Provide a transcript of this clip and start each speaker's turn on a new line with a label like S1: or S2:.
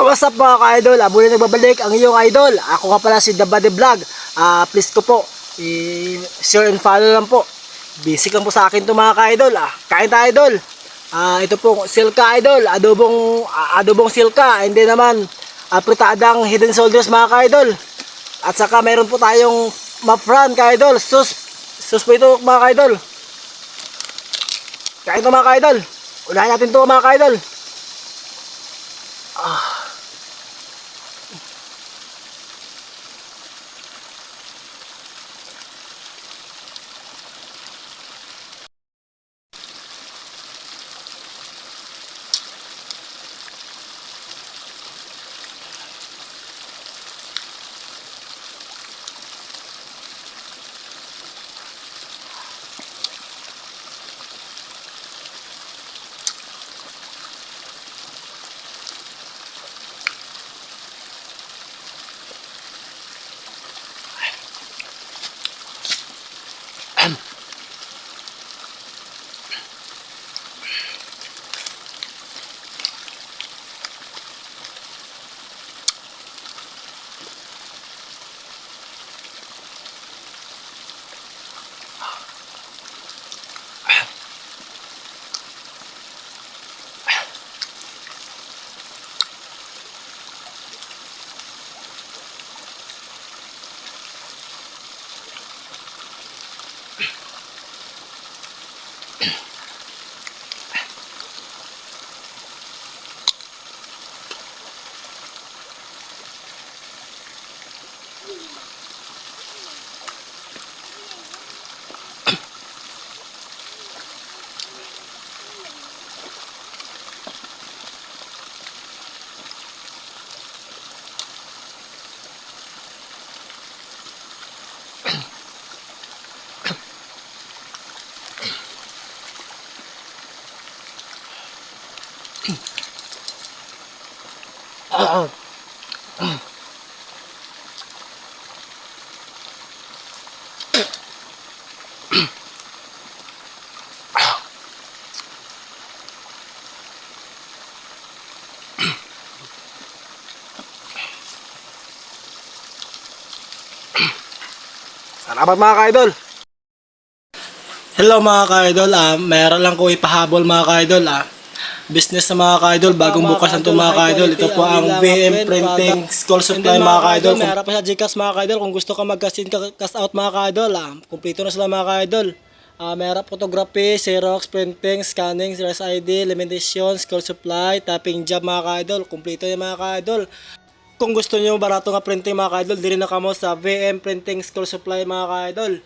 S1: What's up mga ka-idol? Muli nagbabalik ang iyong idol. Ako nga pala si Dabade Vlog. Please ko po, share and follow lang po. Basic lang po sa akin to mga ka-idol. Kain tayo idol. Ito po silka idol, adobong silka, and then naman pritadang hidden shoulders mga ka-idol. At saka mayroon po tayong mafran ka-idol. Sus po ito mga ka-idol. Kain to mga ka-idol. Unahin natin to mga ka-idol. Salamat mga ka-idol. Hello mga ka-idol. Meron lang ko ipahabol mga ka-idol. Business na mga ka-idol. Bagong bukas na ito mga ka-idol. Ito po ang VM Printing School Supply mga ka-idol. Meron pa sa Gcash mga ka-idol. Kung gusto ka mag-cash in, cash out mga ka-idol. Kumplito na sila mga ka-idol. Meron photography, Xerox, printing, scanning, RES ID, limitation, school supply, typing job mga ka-idol. Kumplito yung mga ka-idol. Kung gusto nyo barato nga printing mga ka-idol, diri na kamo sa VM Printing School Supply mga ka-idol.